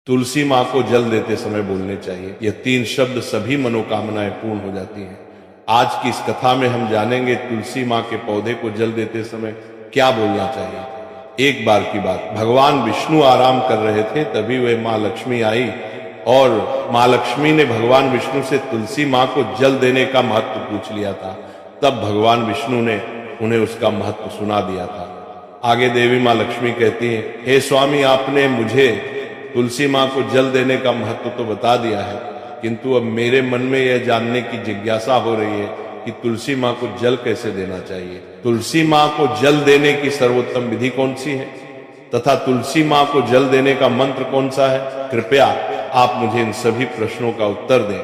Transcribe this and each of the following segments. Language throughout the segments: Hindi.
तुलसी माँ को जल देते समय बोलने चाहिए। यह 3 शब्द सभी मनोकामनाएं पूर्ण हो जाती हैं। आज की इस कथा में हम जानेंगे तुलसी माँ के पौधे को जल देते समय क्या बोलना चाहिए। एक बार की बात, भगवान विष्णु आराम कर रहे थे, तभी वह माँ लक्ष्मी आई और माँ लक्ष्मी ने भगवान विष्णु से तुलसी माँ को जल देने का महत्व पूछ लिया था। तब भगवान विष्णु ने उन्हें उसका महत्व सुना दिया था। आगे देवी माँ लक्ष्मी कहती हैं, हे स्वामी, आपने मुझे तुलसी माँ को जल देने का महत्व तो बता दिया है, किंतु अब मेरे मन में यह जानने की जिज्ञासा हो रही है कि तुलसी माँ को जल कैसे देना चाहिए। तुलसी माँ को जल देने की सर्वोत्तम विधि कौन सी है तथा तुलसी माँ को जल देने का मंत्र कौन सा है? कृपया आप मुझे इन सभी प्रश्नों का उत्तर दें।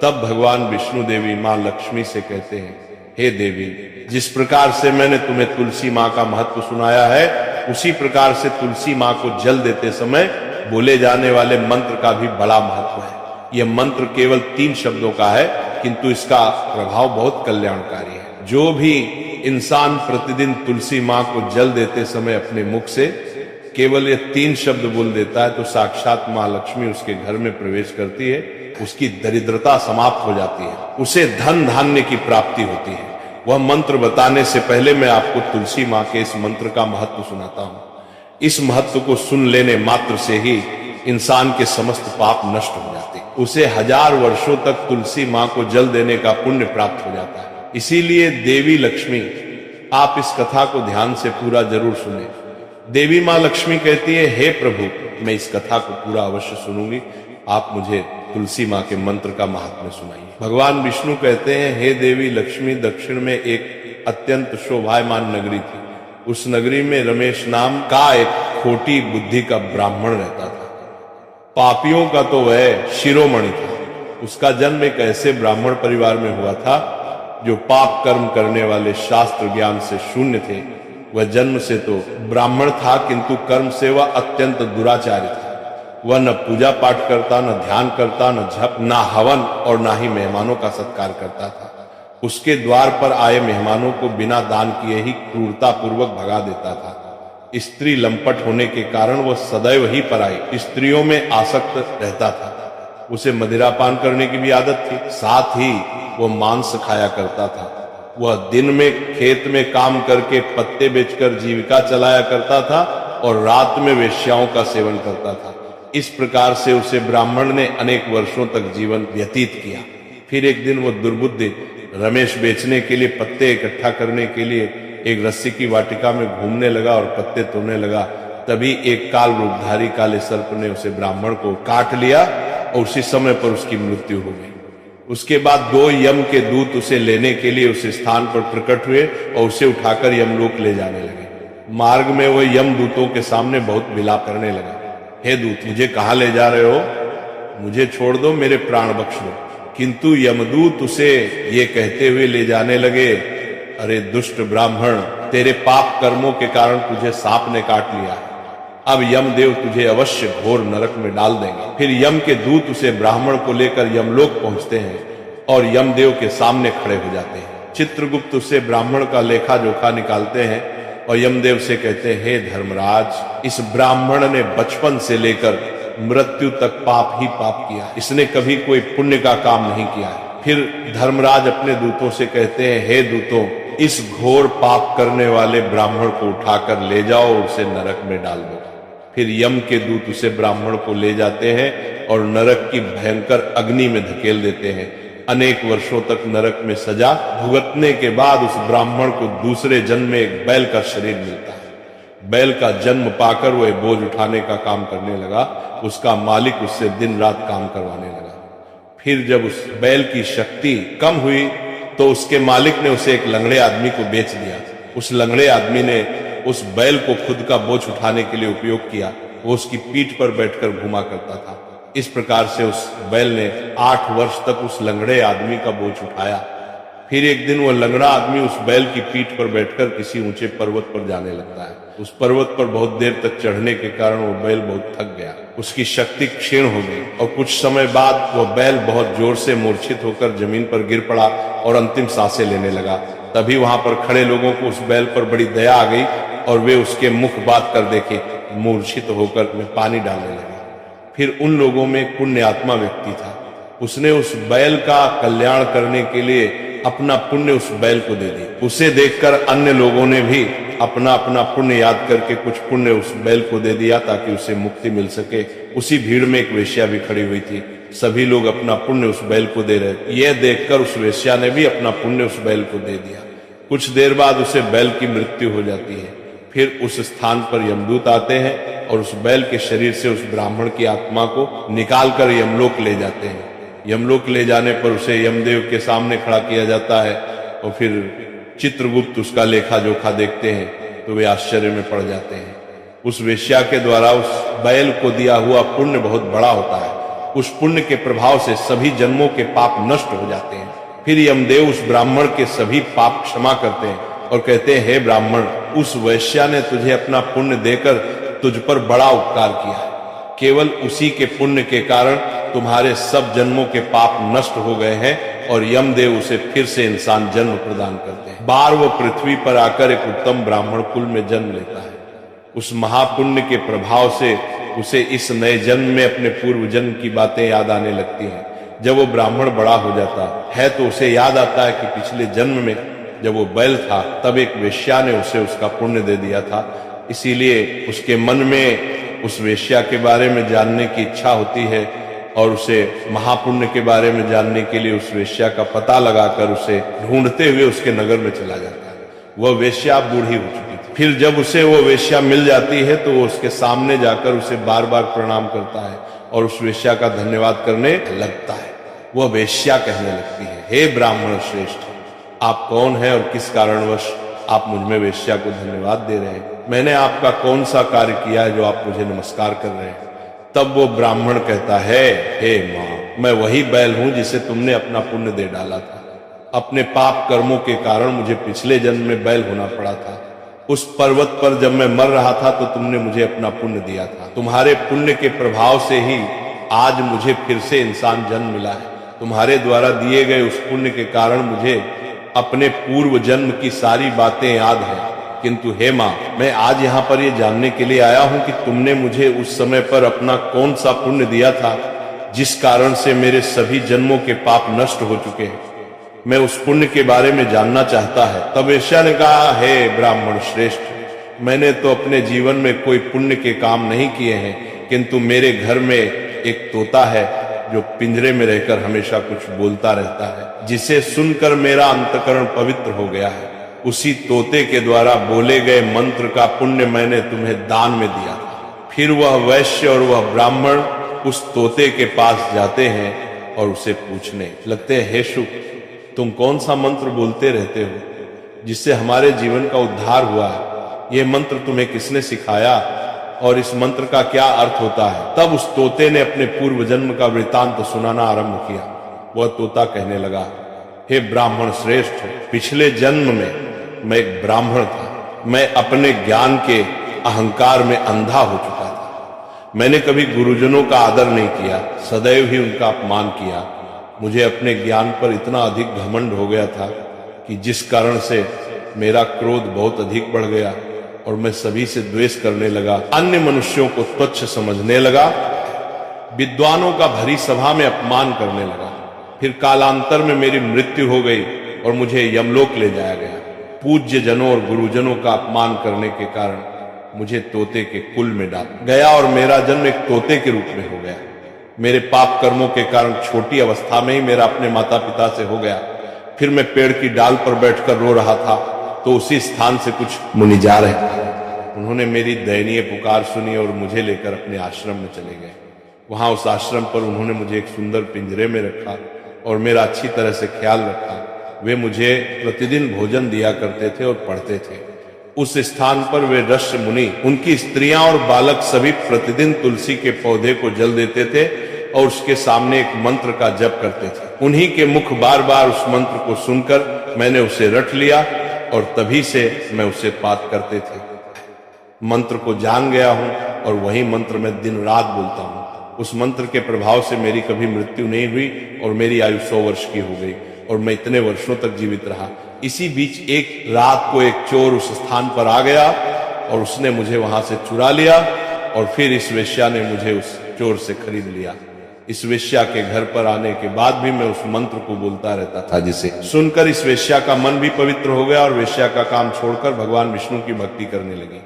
तब भगवान विष्णु देवी माँ लक्ष्मी से कहते हैं, हे देवी, जिस प्रकार से मैंने तुम्हें तुलसी माँ का महत्व सुनाया है, उसी प्रकार से तुलसी माँ को जल देते समय बोले जाने वाले मंत्र का भी बड़ा महत्व है। यह मंत्र केवल 3 शब्दों का है, किंतु इसका प्रभाव बहुत कल्याणकारी है। जो भी इंसान प्रतिदिन तुलसी माँ को जल देते समय अपने मुख से केवल ये 3 शब्द बोल देता है, तो साक्षात माँ लक्ष्मी उसके घर में प्रवेश करती है, उसकी दरिद्रता समाप्त हो जाती है, उसे धन धान्य की प्राप्ति होती है। वह मंत्र बताने से पहले मैं आपको तुलसी माँ के इस मंत्र का महत्व सुनाता हूँ। इस महत्व को सुन लेने मात्र से ही इंसान के समस्त पाप नष्ट हो जाते हैं। उसे 1000 वर्षों तक तुलसी माँ को जल देने का पुण्य प्राप्त हो जाता है। इसीलिए देवी लक्ष्मी, आप इस कथा को ध्यान से पूरा जरूर सुने। देवी माँ लक्ष्मी कहती है, हे प्रभु, मैं इस कथा को पूरा अवश्य सुनूंगी, आप मुझे तुलसी माँ के मंत्र का महात्म्य सुनाइए। भगवान विष्णु कहते हैं, हे देवी लक्ष्मी, दक्षिण में एक अत्यंत शोभायमान नगरी थी। उस नगरी में रमेश नाम का एक खोटी बुद्धि का ब्राह्मण रहता था। पापियों का तो वह शिरोमणि था। उसका जन्म एक ऐसे ब्राह्मण परिवार में हुआ था जो पाप कर्म करने वाले शास्त्र ज्ञान से शून्य थे। वह जन्म से तो ब्राह्मण था, किंतु कर्म से वह अत्यंत दुराचारी था। वह न पूजा पाठ करता, न ध्यान करता, न जप, न हवन और न ही मेहमानों का सत्कार करता था। उसके द्वार पर आए मेहमानों को बिना दान किए ही क्रूरता पूर्वक भगा देता था। स्त्री लंपट होने के कारण वह सदैव ही पराई स्त्रियों में आसक्त रहता था। उसे मदिरापान करने की भी आदत थी, साथ ही वह मांस खाया करता था। वह दिन में खेत में काम करके पत्ते बेचकर जीविका चलाया करता था और रात में वेश्याओं का सेवन करता था। इस प्रकार से उसे ब्राह्मण ने अनेक वर्षों तक जीवन व्यतीत किया। फिर एक दिन वह दुर्बुद्धि रमेश बेचने के लिए पत्ते इकट्ठा करने के लिए एक रस्सी की वाटिका में घूमने लगा और पत्ते तोड़ने लगा। तभी एक काल रूपधारी काले सर्प ने उसे ब्राह्मण को काट लिया और उसी समय पर उसकी मृत्यु हो गई। उसके बाद 2 यम के दूत उसे लेने के लिए उस स्थान पर प्रकट हुए और उसे उठाकर यमलोक ले जाने लगे। मार्ग में वह यम दूतों के सामने बहुत विलाप करने लगा, हे दूत, मुझे कहाँ ले जा रहे हो? मुझे छोड़ दो, मेरे प्राण बख्श दो। किंतु यमदूत उसे ये कहते हुए ले जाने लगे, अरे दुष्ट ब्राह्मण, तेरे पाप कर्मों के कारण तुझे सांप ने काट लिया है। अब यमदेव तुझे अवश्य घोर नरक में डाल देंगे। फिर यम के दूत उसे ब्राह्मण को लेकर यमलोक पहुंचते हैं और यमदेव के सामने खड़े हो जाते हैं। चित्रगुप्त उसे ब्राह्मण का लेखा जोखा निकालते हैं और यमदेव से कहते हैं, हे धर्मराज, इस ब्राह्मण ने बचपन से लेकर मृत्यु तक पाप ही पाप किया, इसने कभी कोई पुण्य का काम नहीं किया है। फिर धर्मराज अपने दूतों से कहते हैं, हे दूतों, इस घोर पाप करने वाले ब्राह्मण को उठाकर ले जाओ और उसे नरक में डाल दो। फिर यम के दूत उसे ब्राह्मण को ले जाते हैं और नरक की भयंकर अग्नि में धकेल देते हैं। अनेक वर्षों तक नरक में सजा भुगतने के बाद उस ब्राह्मण को दूसरे जन्म में एक बैल का शरीर मिलता है। बैल का जन्म पाकर वह बोझ उठाने का काम करने लगा। उसका मालिक उससे दिन रात काम करवाने लगा। फिर जब उस बैल की शक्ति कम हुई तो उसके मालिक ने उसे एक लंगड़े आदमी को बेच दिया। उस लंगड़े आदमी ने उस बैल को खुद का बोझ उठाने के लिए उपयोग किया। वो उसकी पीठ पर बैठकर घुमा करता था। इस प्रकार से उस बैल ने 8 वर्ष तक उस लंगड़े आदमी का बोझ उठाया। फिर एक दिन वो लंगड़ा आदमी उस बैल की पीठ पर बैठकर किसी ऊंचे पर्वत पर जाने लगता है। उस पर्वत पर बहुत देर तक चढ़ने के कारण वो बैल बहुत थक गया, उसकी शक्ति क्षीण हो गई और कुछ समय बाद वह बैल बहुत जोर से मूर्छित होकर जमीन पर गिर पड़ा और अंतिम सांसें लेने लगा। तभी वहां पर खड़े लोगों को उस बैल पर बड़ी दया आ गई और वे उसके मुख बात कर देखे मूर्छित होकर में पानी डालने लगे। फिर उन लोगों में एक पुण्य आत्मा व्यक्ति था, उसने उस बैल का कल्याण करने के लिए अपना पुण्य उस बैल को दे दिया। उसे देखकर अन्य लोगों ने भी अपना अपना पुण्य याद करके कुछ पुण्य उस बैल को दे दिया ताकि उसे मुक्ति मिल सके। उसी भीड़ में एक वेश्या भी खड़ी हुई थी, सभी लोग अपना पुण्य उस बैल को दे रहे। यह देखकर उस वेश्या ने भी अपना पुण्य उस बैल को दे दिया। कुछ देर बाद उसे बैल की मृत्यु हो जाती है। फिर उस स्थान पर यमदूत आते हैं और उस बैल के शरीर से उस ब्राह्मण की आत्मा को निकालकर यमलोक ले जाते हैं। यमलोक ले जाने पर उसे यमदेव के सामने खड़ा किया जाता है और फिर चित्रगुप्त उसका लेखा जोखा देखते हैं तो वे आश्चर्य में पड़ जाते हैं। उस वेश्या के द्वारा उस बैल को दिया हुआ पुण्य बहुत बड़ा होता है। उस पुण्य के प्रभाव से सभी जन्मों के पाप नष्ट हो जाते हैं। फिर यमदेव उस ब्राह्मण के सभी पाप क्षमा करते हैं और कहते हैं, हे ब्राह्मण, उस वैश्या ने तुझे अपना पुण्य देकर तुझ पर बड़ा उपकार किया है। केवल उसी के पुण्य के कारण तुम्हारे सब जन्मों के पाप नष्ट हो गए हैं और यमदेव उसे फिर से इंसान जन्म प्रदान करते हैं। बार वो पृथ्वी पर आकर एक उत्तम ब्राह्मण कुल में जन्म लेता है। उस महापुण्य के प्रभाव से उसे इस नए जन्म में अपने पूर्व जन्म की बातें याद आने लगती हैं। जब वो ब्राह्मण बड़ा हो जाता है तो उसे याद आता है कि पिछले जन्म में जब वो बैल था तब एक वेश्या ने उसे उसका पुण्य दे दिया था। इसीलिए उसके मन में उस वेश्या के बारे में जानने की इच्छा होती है और उसे महापुण्य के बारे में जानने के लिए उस वेश्या का पता लगाकर उसे ढूंढते हुए उसके नगर में चला जाता है। वह वेश्या बूढ़ी हो चुकी थी। फिर जब उसे वो वेश्या मिल जाती है तो वो उसके सामने जाकर उसे बार बार प्रणाम करता है और उस वेश्या का धन्यवाद करने लगता है। वह वेश्या कहने लगती है, हे ब्राह्मण श्रेष्ठ, आप कौन हैं और किस कारणवश आप मुझ में वेश्या को धन्यवाद दे रहे हैं? मैंने आपका कौन सा कार्य किया है जो आप मुझे नमस्कार कर रहे हैं? तब वो ब्राह्मण कहता है, हे माँ, मैं वही बैल हूं जिसे तुमने अपना पुण्य दे डाला था। अपने पाप कर्मों के कारण मुझे पिछले जन्म में बैल होना पड़ा था। उस पर्वत पर जब मैं मर रहा था तो तुमने मुझे अपना पुण्य दिया था। तुम्हारे पुण्य के प्रभाव से ही आज मुझे फिर से इंसान जन्म मिला है। तुम्हारे द्वारा दिए गए उस पुण्य के कारण मुझे अपने पूर्व जन्म की सारी बातें याद है। किंतु हे माँ, मैं आज यहाँ पर ये जानने के लिए आया हूँ कि तुमने मुझे उस समय पर अपना कौन सा पुण्य दिया था जिस कारण से मेरे सभी जन्मों के पाप नष्ट हो चुके हैं। मैं उस पुण्य के बारे में जानना चाहता है। तब वेश्या ने कहा, हे ब्राह्मण श्रेष्ठ, मैंने तो अपने जीवन में कोई पुण्य के काम नहीं किए हैं, किंतु मेरे घर में एक तोता है जो पिंजरे में रहकर हमेशा कुछ बोलता रहता है, जिसे सुनकर मेरा अंतकरण पवित्र हो गया है। उसी तोते के द्वारा बोले गए मंत्र का पुण्य मैंने तुम्हें दान में दिया था। फिर वह वैश्य और वह ब्राह्मण उस तोते के पास जाते हैं और उसे पूछने लगते हैं, हे शुक, तुम कौन सा मंत्र बोलते रहते हो जिससे हमारे जीवन का उद्धार हुआ है? यह मंत्र तुम्हें किसने सिखाया और इस मंत्र का क्या अर्थ होता है? तब उस तोते ने अपने पूर्व जन्म का वृतांत सुनाना आरंभ किया। वह तोता कहने लगा, हे ब्राह्मण श्रेष्ठ, पिछले जन्म में मैं एक ब्राह्मण था। मैं अपने ज्ञान के अहंकार में अंधा हो चुका था। मैंने कभी गुरुजनों का आदर नहीं किया, सदैव ही उनका अपमान किया। मुझे अपने ज्ञान पर इतना अधिक घमंड हो गया था कि जिस कारण से मेरा क्रोध बहुत अधिक बढ़ गया और मैं सभी से द्वेष करने लगा, अन्य मनुष्यों को तुच्छ समझने लगा, विद्वानों का भरी सभा में अपमान करने लगा। फिर कालांतर में मेरी मृत्यु हो गई और मुझे यमलोक ले जाया गया। पूज्य जनों और गुरुजनों का अपमान करने के कारण मुझे तोते के कुल में डाल गया और मेरा जन्म एक तोते के रूप में हो गया। मेरे पाप कर्मों के कारण छोटी अवस्था में ही मेरा अपने माता पिता से हो गया। फिर मैं पेड़ की डाल पर बैठकर रो रहा था तो उसी स्थान से कुछ मुनि जा रहे थे। उन्होंने मेरी दयनीय पुकार सुनी और मुझे लेकर अपने आश्रम में चले गए। वहां उस आश्रम पर उन्होंने मुझे एक सुंदर पिंजरे में रखा और मेरा अच्छी तरह से ख्याल रखा। वे मुझे प्रतिदिन भोजन दिया करते थे और पढ़ते थे। उस स्थान पर वे ऋषि मुनि, उनकी स्त्रियां और बालक सभी प्रतिदिन तुलसी के पौधे को जल देते थे और उसके सामने एक मंत्र का जप करते थे। उन्हीं के मुख बार बार उस मंत्र को सुनकर मैंने उसे रट लिया और तभी से मैं उसे पाठ करते थे। मंत्र को जान गया हूं और वही मंत्र मैं दिन रात बोलता हूं। उस मंत्र के प्रभाव से मेरी कभी मृत्यु नहीं हुई और मेरी आयु 100 वर्ष की हो गई और मैं इतने वर्षों तक जीवित रहा। इसी बीच एक रात को एक चोर उस स्थान पर आ गया और उसने मुझे वहां से चुरा लिया और फिर इस वेश्या ने मुझे उस चोर से खरीद लिया। इस वेश्या के घर पर आने के बाद भी मैं उस मंत्र को बोलता रहता था, जिसे सुनकर इस वेश्या का मन भी पवित्र हो गया और वेश्या का काम छोड़कर भगवान विष्णु की भक्ति करने लगी।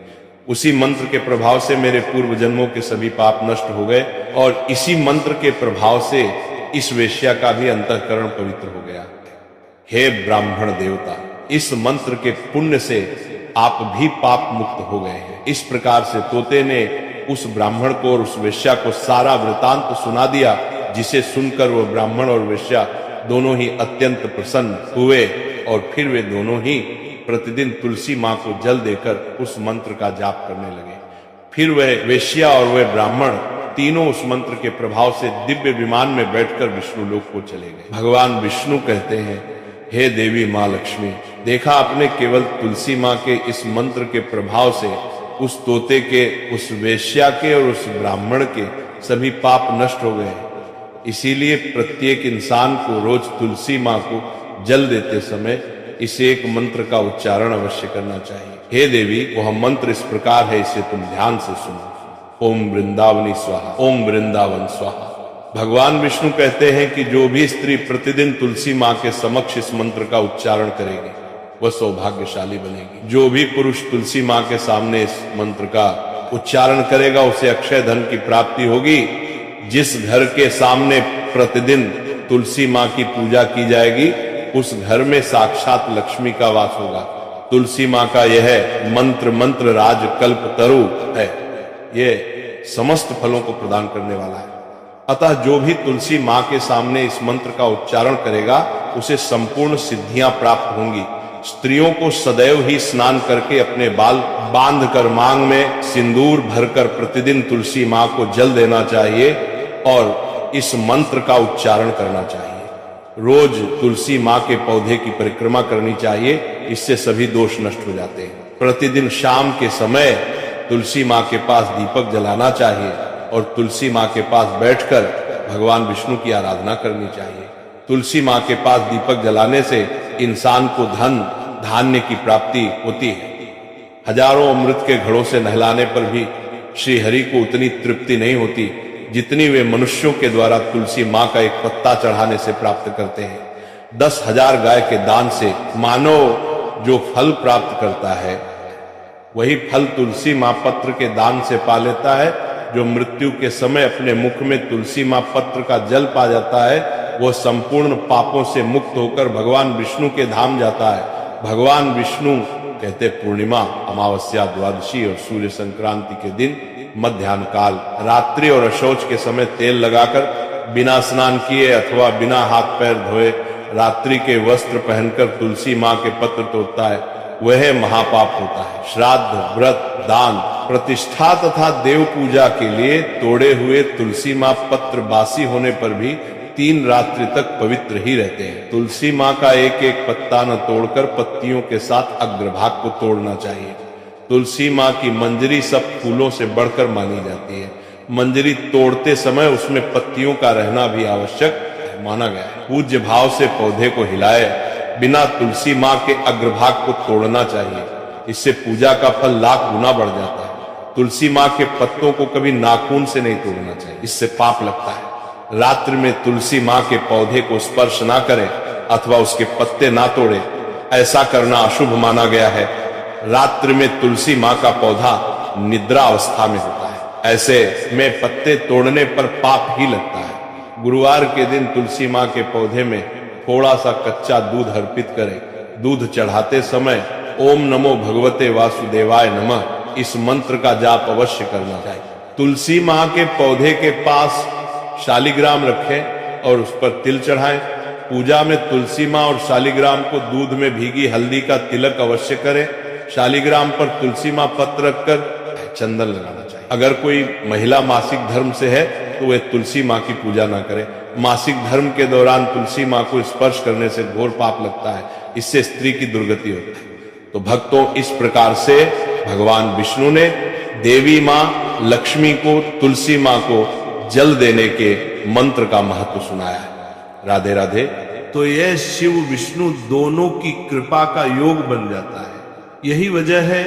उसी मंत्र के प्रभाव से मेरे पूर्व जन्मों के सभी पाप नष्ट हो गए और इसी मंत्र के प्रभाव से इस वेश्या का भी अंतःकरण पवित्र हो गया। हे ब्राह्मण देवता, इस मंत्र के पुण्य से आप भी पाप मुक्त हो गए हैं। इस प्रकार से तोते ने उस ब्राह्मण को और उस वेश्या को सारा वृतांत सुना दिया, जिसे सुनकर वह ब्राह्मण और वेश्या दोनों ही अत्यंत प्रसन्न हुए और फिर वे दोनों ही प्रतिदिन तुलसी माँ को जल देकर उस मंत्र का जाप करने लगे। फिर वह वेश्या और वह ब्राह्मण तीनों उस मंत्र के प्रभाव से दिव्य विमान में बैठकर विष्णु लोक को चले गए। भगवान विष्णु कहते हैं, हे देवी माँ लक्ष्मी, देखा आपने, केवल तुलसी माँ के इस मंत्र के प्रभाव से उस तोते के, उस वेश्या के और उस ब्राह्मण के सभी पाप नष्ट हो गए। इसीलिए प्रत्येक इंसान को रोज तुलसी माँ को जल देते समय इस एक मंत्र का उच्चारण अवश्य करना चाहिए। हे देवी, वह मंत्र इस प्रकार है, इसे तुम ध्यान से सुनो। ओम वृंदावनी स्वाहा, ओम वृंदावन स्वाहा। भगवान विष्णु कहते हैं कि जो भी स्त्री प्रतिदिन तुलसी माँ के समक्ष इस मंत्र का उच्चारण करेगी वह सौभाग्यशाली बनेगी। जो भी पुरुष तुलसी माँ के सामने इस मंत्र का उच्चारण करेगा उसे अक्षय धन की प्राप्ति होगी। जिस घर के सामने प्रतिदिन तुलसी माँ की पूजा की जाएगी उस घर में साक्षात लक्ष्मी का वास होगा। तुलसी माँ का यह मंत्र राज कल्प तरु है, ये समस्त फलों को प्रदान करने वाला है। अतः जो भी तुलसी माँ के सामने इस मंत्र का उच्चारण करेगा उसे संपूर्ण सिद्धियां प्राप्त होंगी। स्त्रियों को सदैव ही स्नान करके अपने बाल बांध कर मांग में सिंदूर भरकर प्रतिदिन तुलसी माँ को जल देना चाहिए और इस मंत्र का उच्चारण करना चाहिए। रोज तुलसी माँ के पौधे की परिक्रमा करनी चाहिए, इससे सभी दोष नष्ट हो जाते हैं। प्रतिदिन शाम के समय तुलसी माँ के पास दीपक जलाना चाहिए और तुलसी माँ के पास बैठकर भगवान विष्णु की आराधना करनी चाहिए। तुलसी माँ के पास दीपक जलाने से इंसान को धन धान्य की प्राप्ति होती है। हजारों अमृत के घड़ों से नहलाने पर भी श्री हरि को उतनी तृप्ति नहीं होती जितनी वे मनुष्यों के द्वारा तुलसी माँ का एक पत्ता चढ़ाने से प्राप्त करते हैं। 10,000 गाय के दान से मानव जो फल प्राप्त करता है वही फल तुलसी माँ पत्र के दान से पा लेता है। जो मृत्यु के समय अपने मुख में तुलसी माँ पत्र का जल पा जाता है वह संपूर्ण पापों से मुक्त होकर भगवान विष्णु के धाम जाता है। भगवान विष्णु कहते पूर्णिमा, अमावस्या, द्वादशी और सूर्य संक्रांति के दिन मध्याह्न काल, रात्रि और अशौच के समय तेल लगाकर बिना स्नान किए अथवा बिना हाथ पैर धोए रात्रि के वस्त्र पहनकर तुलसी माँ के पत्र तोड़ता है वह महापाप होता है। श्राद्ध, व्रत, दान, प्रतिष्ठा तथा देव पूजा के लिए तोड़े हुए तुलसी माँ पत्र बासी होने पर भी 3 रात्रि तक पवित्र ही रहते हैं। तुलसी माँ का एक एक पत्ता न तोड़कर पत्तियों के साथ अग्रभाग को तोड़ना चाहिए। तुलसी माँ की मंजरी सब फूलों से बढ़कर मानी जाती है। मंजरी तोड़ते समय उसमें पत्तियों का रहना भी आवश्यक माना गया है। पूज्य भाव से पौधे को हिलाए बिना तुलसी माँ के अग्रभाग को तोड़ना चाहिए, इससे पूजा का फल लाख गुना बढ़ जाता है। तुलसी माँ के पत्तों को कभी नाखून से नहीं तोड़ना चाहिए, इससे पाप लगता है। रात्रि में तुलसी माँ के पौधे को स्पर्श ना करें अथवा उसके पत्ते ना तोड़े, ऐसा करना अशुभ माना गया है। रात्रि में तुलसी माँ का पौधा निद्रा अवस्था में होता है, ऐसे में पत्ते तोड़ने पर पाप ही लगता है। गुरुवार के दिन तुलसी माँ के पौधे में थोड़ा सा कच्चा दूध अर्पित करें। दूध चढ़ाते समय ओम नमो भगवते वासुदेवाय नमः इस मंत्र का जाप अवश्य करना चाहिए। तुलसी माँ के पौधे के पास शालिग्राम रखें और उस पर तिल चढ़ाएं। पूजा में तुलसी माँ और शालिग्राम को दूध में भीगी हल्दी का तिलक अवश्य करें। शालिग्राम पर तुलसी माँ पत्र रखकर चंदन लगाना चाहिए। अगर कोई महिला मासिक धर्म से है तो वह तुलसी माँ की पूजा ना करे। मासिक धर्म के दौरान तुलसी माँ को स्पर्श करने से घोर पाप लगता है, इससे स्त्री की दुर्गति होती है। तो भक्तों, इस प्रकार से भगवान विष्णु ने देवी माँ लक्ष्मी को, तुलसी माँ को जल देने के मंत्र का महत्व सुनाया है। राधे राधे। तो यह शिव विष्णु दोनों की कृपा का योग बन जाता है। यही वजह है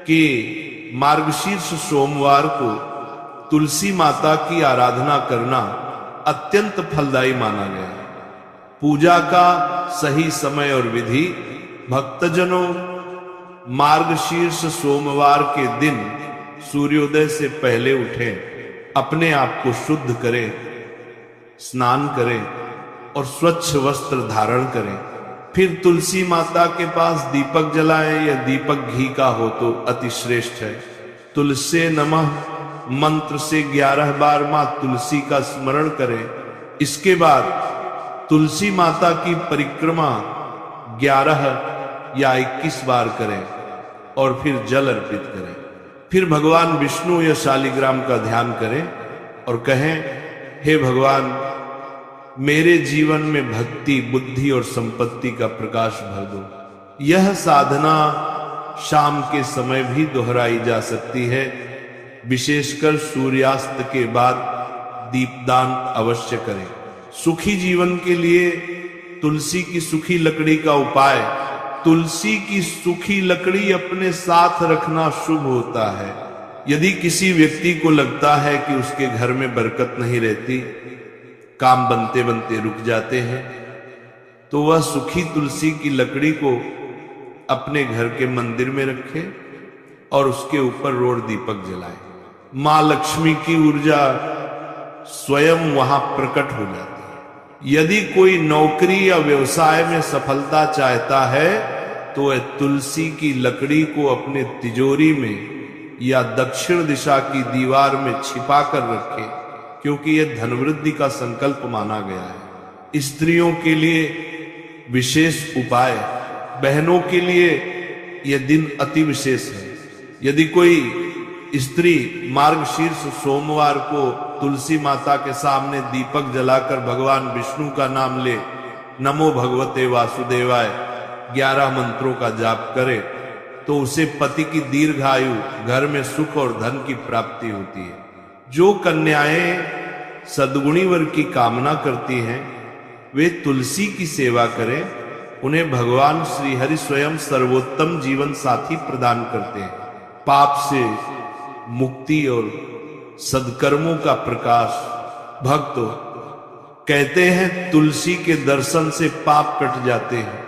कि मार्गशीर्ष सोमवार को तुलसी माता की आराधना करना अत्यंत फलदायी माना गया है। पूजा का सही समय और विधि, भक्तजनों मार्गशीर्ष सोमवार के दिन सूर्योदय से पहले उठें, अपने आप को शुद्ध करें, स्नान करें और स्वच्छ वस्त्र धारण करें। फिर तुलसी माता के पास दीपक जलाएं, या दीपक घी का हो तो अति श्रेष्ठ है। तुलसी नमः मंत्र से 11 बार मां तुलसी का स्मरण करें। इसके बाद तुलसी माता की परिक्रमा 11 या 21 बार करें और फिर जल अर्पित करें। फिर भगवान विष्णु या शालिग्राम का ध्यान करें और कहें, हे भगवान, मेरे जीवन में भक्ति, बुद्धि और संपत्ति का प्रकाश भर दो। यह साधना शाम के समय भी दोहराई जा सकती है। विशेषकर सूर्यास्त के बाद दीपदान अवश्य करें। सुखी जीवन के लिए तुलसी की सूखी लकड़ी का उपाय। तुलसी की सूखी लकड़ी अपने साथ रखना शुभ होता है। यदि किसी व्यक्ति को लगता है कि उसके घर में बरकत नहीं रहती, काम बनते बनते रुक जाते हैं, तो वह सूखी तुलसी की लकड़ी को अपने घर के मंदिर में रखे और उसके ऊपर रोड़ दीपक जलाए। मां लक्ष्मी की ऊर्जा स्वयं वहां प्रकट हो जाती है। यदि कोई नौकरी या व्यवसाय में सफलता चाहता है तो वह तुलसी की लकड़ी को अपने तिजोरी में या दक्षिण दिशा की दीवार में छिपा कर रखे, क्योंकि यह धनवृद्धि का संकल्प माना गया है। स्त्रियों के लिए विशेष उपाय, बहनों के लिए यह दिन अति विशेष है। यदि कोई स्त्री मार्गशीर्ष सोमवार को तुलसी माता के सामने दीपक जलाकर भगवान विष्णु का नाम ले, नमो भगवते वासुदेवाय 11 मंत्रों का जाप करे, तो उसे पति की दीर्घायु, घर में सुख और धन की प्राप्ति होती है। जो कन्याएं सद्गुणी वर की कामना करती हैं, वे तुलसी की सेवा करें। उन्हें भगवान श्री हरि स्वयं सर्वोत्तम जीवन साथी प्रदान करते हैं। पाप से मुक्ति और सदकर्मों का प्रकाश। भक्तों, कहते हैं तुलसी के दर्शन से पाप कट जाते हैं,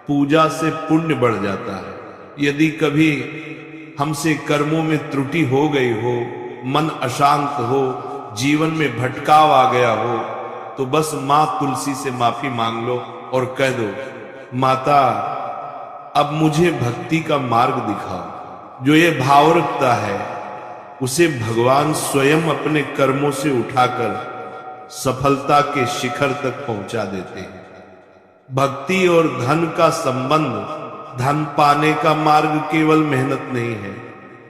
पूजा से पुण्य बढ़ जाता है। यदि कभी हमसे कर्मों में त्रुटि हो गई हो, मन अशांत हो, जीवन में भटकाव आ गया हो, तो बस मां तुलसी से माफी मांग लो और कह दो, माता अब मुझे भक्ति का मार्ग दिखाओ। जो ये भाव रखता है उसे भगवान स्वयं अपने कर्मों से उठाकर सफलता के शिखर तक पहुंचा देते हैं। भक्ति और धन का संबंध, धन पाने का मार्ग केवल मेहनत नहीं है,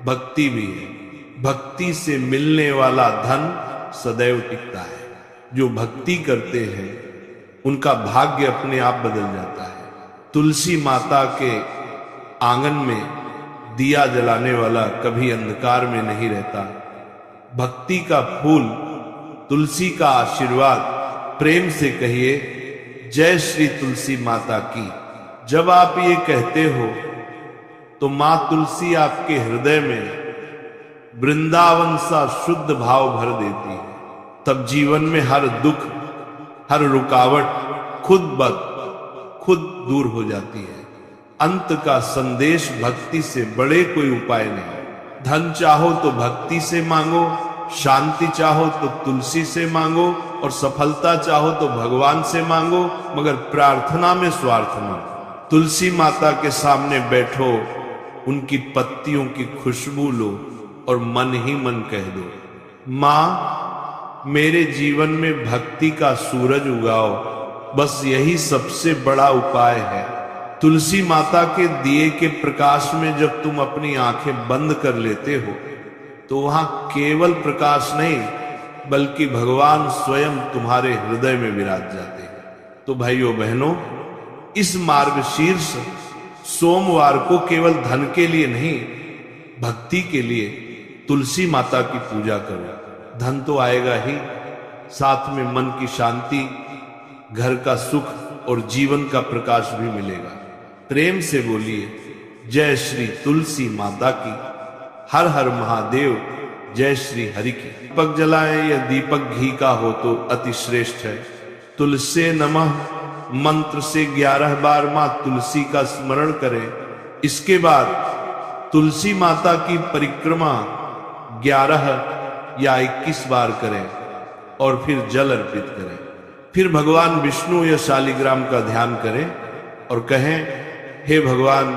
भक्ति भी है। भक्ति से मिलने वाला धन सदैव टिकता है। जो भक्ति करते हैं उनका भाग्य अपने आप बदल जाता है। तुलसी माता के आंगन में दिया जलाने वाला कभी अंधकार में नहीं रहता। भक्ति का फूल, तुलसी का आशीर्वाद, प्रेम से कहिए, जय श्री तुलसी माता की। जब आप ये कहते हो तो मां तुलसी आपके हृदय में वृंदावन सा शुद्ध भाव भर देती है। तब जीवन में हर दुख, हर रुकावट खुद दूर हो जाती है। अंत का संदेश भक्ति से बड़े कोई उपाय नहीं। धन चाहो तो भक्ति से मांगो, शांति चाहो तो तुलसी से मांगो, और सफलता चाहो तो भगवान से मांगो, मगर प्रार्थना में स्वार्थ न। तुलसी माता के सामने बैठो, उनकी पत्तियों की खुशबू लो और मन ही मन कह दो, मां मेरे जीवन में भक्ति का सूरज उगाओ। बस यही सबसे बड़ा उपाय है। तुलसी माता के दिए के प्रकाश में जब तुम अपनी आंखें बंद कर लेते हो तो वहां केवल प्रकाश नहीं बल्कि भगवान स्वयं तुम्हारे हृदय में विराज जाते हैं। तो भाइयों बहनों, इस मार्गशीर्ष सोमवार को केवल धन के लिए नहीं, भक्ति के लिए तुलसी माता की पूजा करो। धन तो आएगा ही, साथ में मन की शांति, घर का सुख और जीवन का प्रकाश भी मिलेगा। प्रेम से बोलिए, जय श्री तुलसी माता की। हर हर महादेव। जय श्री हरि की। दीपक जलाएं या दीपक घी का हो तो अति श्रेष्ठ है। तुलसी नमः मंत्र से 11 बार मां तुलसी का स्मरण करें। इसके बाद तुलसी माता की परिक्रमा 11 या 21 बार करें और फिर जल अर्पित करें। फिर भगवान विष्णु या शालिग्राम का ध्यान करें और कहें, हे भगवान,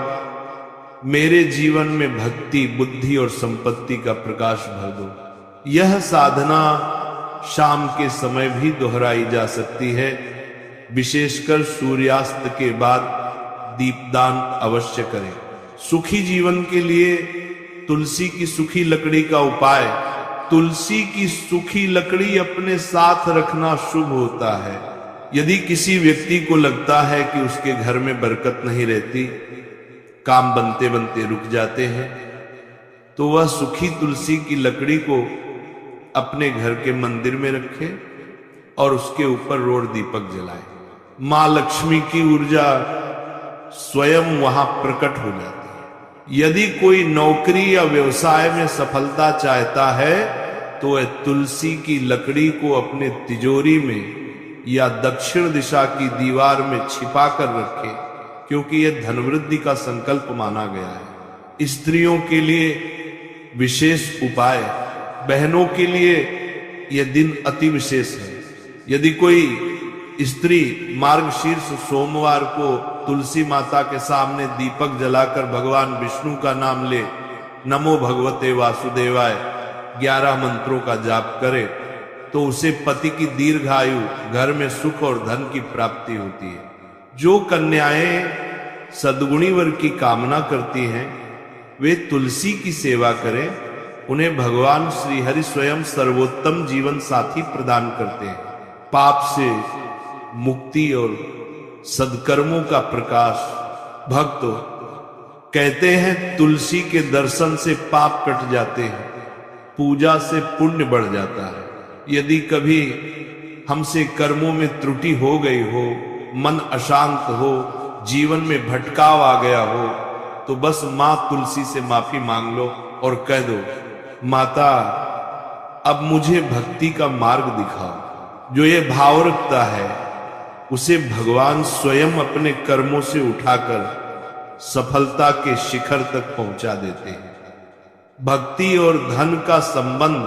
मेरे जीवन में भक्ति, बुद्धि और संपत्ति का प्रकाश भर दो। यह साधना शाम के समय भी दोहराई जा सकती है। विशेषकर सूर्यास्त के बाद दीपदान अवश्य करें। सुखी जीवन के लिए तुलसी की सूखी लकड़ी का उपाय। तुलसी की सूखी लकड़ी अपने साथ रखना शुभ होता है। यदि किसी व्यक्ति को लगता है कि उसके घर में बरकत नहीं रहती, काम बनते बनते रुक जाते हैं, तो वह सूखी तुलसी की लकड़ी को अपने घर के मंदिर में रखे और उसके ऊपर रोड दीपक जलाए। मां लक्ष्मी की ऊर्जा स्वयं वहां प्रकट हो जाती है। यदि कोई नौकरी या व्यवसाय में सफलता चाहता है तो वह तुलसी की लकड़ी को अपने तिजोरी में या दक्षिण दिशा की दीवार में छिपा कर रखे, क्योंकि यह धनवृद्धि का संकल्प माना गया है। स्त्रियों के लिए विशेष उपाय। बहनों के लिए यह दिन अति विशेष है। यदि कोई स्त्री मार्गशीर्ष सोमवार को तुलसी माता के सामने दीपक जलाकर भगवान विष्णु का नाम ले, नमो भगवते वासुदेवाय 11 मंत्रों का जाप करे, तो उसे पति की दीर्घायु, घर में सुख और धन की प्राप्ति होती है। जो कन्याएं सद्गुणी वर की कामना करती हैं, वे तुलसी की सेवा करें। उन्हें भगवान श्री हरि स्वयं सर्वोत्तम जीवन साथी प्रदान करते हैं। पाप से मुक्ति और सदकर्मों का प्रकाश। भक्तों, कहते हैं तुलसी के दर्शन से पाप कट जाते हैं, पूजा से पुण्य बढ़ जाता है। यदि कभी हमसे कर्मों में त्रुटि हो गई हो, मन अशांत हो, जीवन में भटकाव आ गया हो, तो बस मां तुलसी से माफी मांग लो और कह दो, माता अब मुझे भक्ति का मार्ग दिखाओ। जो ये भाव रखता है उसे भगवान स्वयं अपने कर्मों से उठाकर सफलता के शिखर तक पहुंचा देते हैं। भक्ति और धन का संबंध,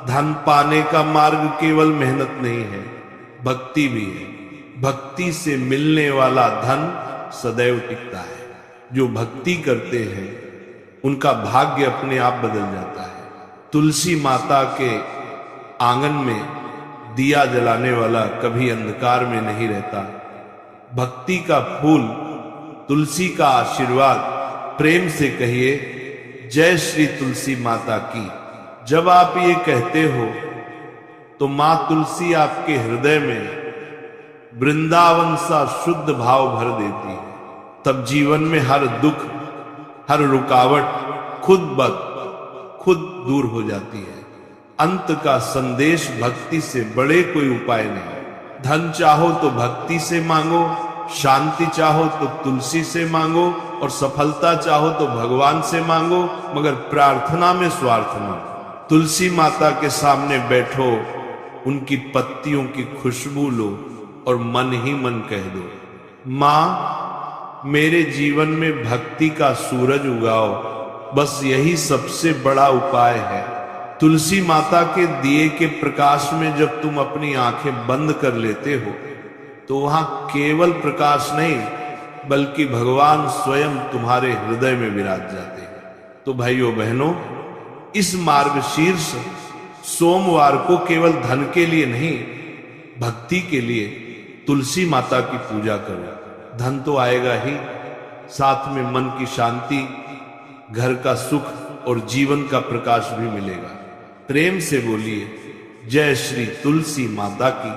धन पाने का मार्ग केवल मेहनत नहीं है, भक्ति भी है। भक्ति से मिलने वाला धन सदैव टिकता है। जो भक्ति करते हैं उनका भाग्य अपने आप बदल जाता है। तुलसी माता के आंगन में दिया जलाने वाला कभी अंधकार में नहीं रहता। भक्ति का फूल, तुलसी का आशीर्वाद, प्रेम से कहिए, जय श्री तुलसी माता की। जब आप ये कहते हो तो मां तुलसी आपके हृदय में वृंदावन सा शुद्ध भाव भर देती है। तब जीवन में हर दुख, हर रुकावट खुद दूर हो जाती है। अंत का संदेश भक्ति से बड़े कोई उपाय नहीं। धन चाहो तो भक्ति से मांगो, शांति चाहो तो तुलसी से मांगो, और सफलता चाहो तो भगवान से मांगो, मगर प्रार्थना में स्वार्थ न। तुलसी माता के सामने बैठो, उनकी पत्तियों की खुशबू लो और मन ही मन कह दो, मां मेरे जीवन में भक्ति का सूरज उगाओ। बस यही सबसे बड़ा उपाय है। तुलसी माता के दिए के प्रकाश में जब तुम अपनी आंखें बंद कर लेते हो तो वहां केवल प्रकाश नहीं बल्कि भगवान स्वयं तुम्हारे हृदय में विराज जाते हैं। तो भाइयों बहनों, इस मार्गशीर्ष सोमवार को केवल धन के लिए नहीं, भक्ति के लिए तुलसी माता की पूजा करो। धन तो आएगा ही, साथ में मन की शांति, घर का सुख और जीवन का प्रकाश भी मिलेगा। प्रेम से बोलिए, जय श्री तुलसी माता की।